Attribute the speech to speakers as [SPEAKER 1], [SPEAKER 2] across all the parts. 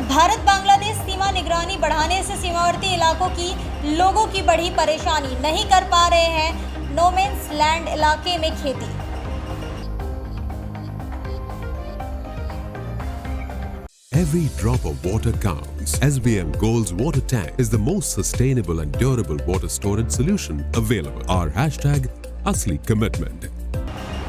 [SPEAKER 1] भारत बांग्लादेश सीमा निगरानी बढ़ाने से सीमावर्ती इलाकों की लोगों की बढ़ी परेशानी, नहीं कर पा रहे हैं नो मेंस लैंड इलाके में खेती।
[SPEAKER 2] Every drop of water counts. SBM Gold's water tank is the most sustainable and durable water storage solution available. Our hashtag Asli Commitment.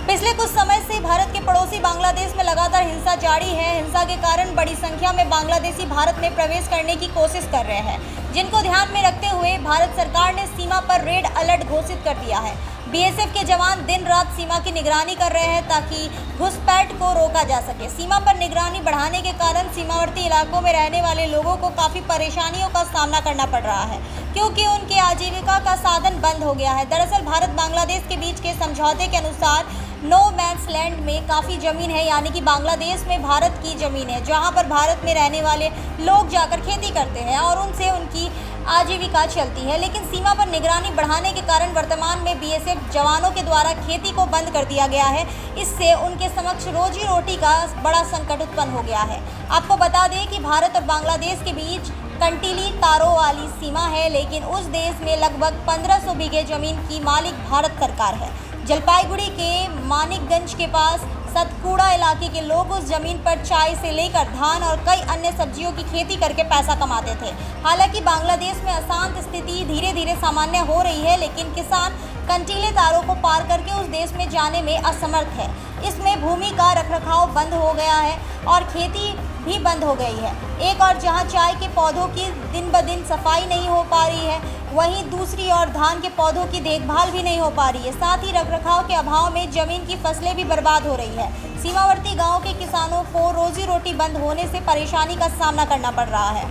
[SPEAKER 1] पिछले कुछ समय से भारत के पड़ोसी बांग्लादेश में लगातार हिंसा जारी है। हिंसा के कारण बड़ी संख्या में बांग्लादेशी भारत में प्रवेश करने की कोशिश कर रहे हैं, जिनको ध्यान में रखते हुए भारत सरकार ने सीमा पर रेड अलर्ट घोषित कर दिया है। बीएसएफ के जवान दिन रात सीमा की निगरानी कर रहे हैं ताकि घुसपैठ को रोका जा सके। सीमा पर निगरानी बढ़ाने के कारण सीमावर्ती इलाकों में रहने वाले लोगों को काफ़ी परेशानियों का सामना करना पड़ रहा है, क्योंकि उनके आजीविका का साधन बंद हो गया है। दरअसल भारत बांग्लादेश के बीच के समझौते के अनुसार नो मैंस लैंड में काफ़ी ज़मीन है, यानी कि बांग्लादेश में भारत की ज़मीन है, जहां पर भारत में रहने वाले लोग जाकर खेती करते हैं और उनसे उनकी आजीविका चलती है। लेकिन सीमा पर निगरानी बढ़ाने के कारण वर्तमान में बीएसएफ जवानों के द्वारा खेती को बंद कर दिया गया है। इससे उनके समक्ष रोजी रोटी का बड़ा संकट उत्पन्न हो गया है। आपको बता दें कि भारत और बांग्लादेश के बीच कंटीली तारों वाली सीमा है, लेकिन उस देश में लगभग 1500 बीघे ज़मीन की मालिक भारत सरकार है। जलपाईगुड़ी के मानिकगंज के पास सतकूड़ा इलाके के लोग उस जमीन पर चाय से लेकर धान और कई अन्य सब्जियों की खेती करके पैसा कमाते थे। हालांकि बांग्लादेश में अशांत स्थिति धीरे धीरे सामान्य हो रही है, लेकिन किसान कंटीले तारों को पार करके उस देश में जाने में असमर्थ है। इसमें भूमि का रखरखाव बंद हो गया है और खेती भी बंद हो गई है। एक और जहां चाय के पौधों की दिन ब दिन सफाई नहीं हो पा रही है, वहीं दूसरी ओर धान के पौधों की देखभाल भी नहीं हो पा रही है। साथ ही रखरखाव के अभाव में जमीन की फसलें भी बर्बाद हो रही है। सीमावर्ती गांव के किसानों को रोजी रोटी बंद होने से परेशानी का सामना करना पड़ रहा है।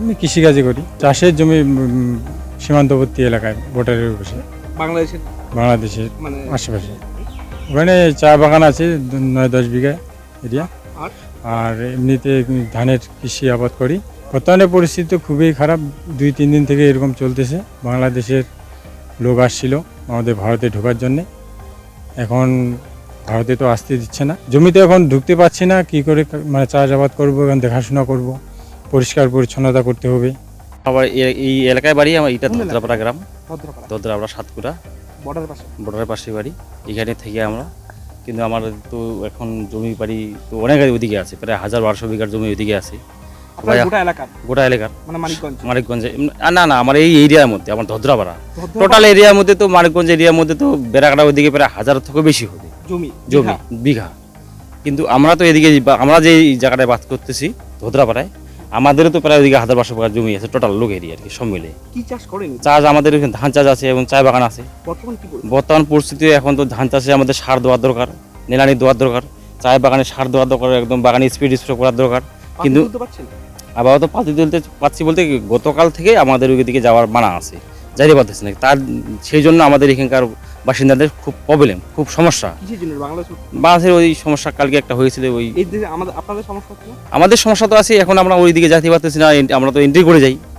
[SPEAKER 3] আমি কৃষিকাজই করি, চাষের জমি সীমান্তবর্তী এলাকায় বর্ডারের পাশে বাংলাদেশের আশেপাশে। ওখানে চা বাগান আছে 9-10 বিঘা এরিয়া, আর এমনিতে ধানের কৃষি আবাদ করি। বর্তমানে পরিস্থিতি তো খুবই খারাপ, 2-3 দিন থেকে এরকম চলতেছে। বাংলাদেশের লোক আসছিল আমাদের ভারতে ঢোকার জন্যে, এখন ভারতে তো আসতে দিচ্ছে না। জমিতে এখন ঢুকতে পারছি না, কি করে মানে চাষাবাদ করবো, এখন দেখাশোনা করব, পরিষ্কার পরিচ্ছন্নতা করতে হবে।
[SPEAKER 4] আবার এই এলাকায় বাড়ি আমার, এটা ধদ্রাপাড়া গ্রাম, ধদ্রাপাড়া সাতকুড়া বর্ডারের পাশে বাড়ি। এখানে থেকে আমরা, কিন্তু আমার তো এখন জমি বাড়ি তো অনেক ওইদিকে আছে, প্রায় 1000-1200 বিঘার জমি ওইদিকে আছে। গোটা এলাকার মানিকগঞ্জে না, আমার এই এরিয়ার মধ্যে, আমার ধদ্রাপাড়া টোটাল এরিয়ার মধ্যে তো মানিকগঞ্জ এরিয়ার মধ্যে তো বেড়াকাটা ওইদিকে প্রায় 1000 থেকেও বেশি হবে জমি বিঘা। কিন্তু আমরা তো এদিকে, আমরা যে জায়গাটায় বাস করতেছি ধদ্রাপাড়ায়, আমাদেরও তো প্রায় ওইদিকে 1000-1200 বিঘা জমি আছে টোটাল লোক এরিয়া আর কি, সব মিলে।
[SPEAKER 5] কি চাষ করেন?
[SPEAKER 4] চাষ আমাদের এখানে ধান চাষ আছে এবং চা বাগান আছে। বর্তমান পরিস্থিতি এখন তো ধান চাষে আমাদের সার দেওয়ার দরকার, নিলানি দেওয়ার দরকার, চায় বাগানে সার দেওয়ার দরকার, একদম বাগানে স্পিড স্প্রে করার দরকার। কিন্তু আপাতত পাতি তুলতে পাচ্ছি বলতে গতকাল থেকে আমাদের ওইদিকে যাওয়ার মানা আছে, যাইতে পারতেছি না। তার সেই জন্য আমাদের এখানকার বাসিন্দাদের খুব প্রবলেম, খুব সমস্যা। বাংলাদেশের ওই সমস্যা কালকে একটা হয়েছিল, ওই আমাদের সমস্যা তো আছে। এখন আমরা ওই দিকে যাইতে পারতেছি না, আমরা তো এন্ট্রি করে যাই।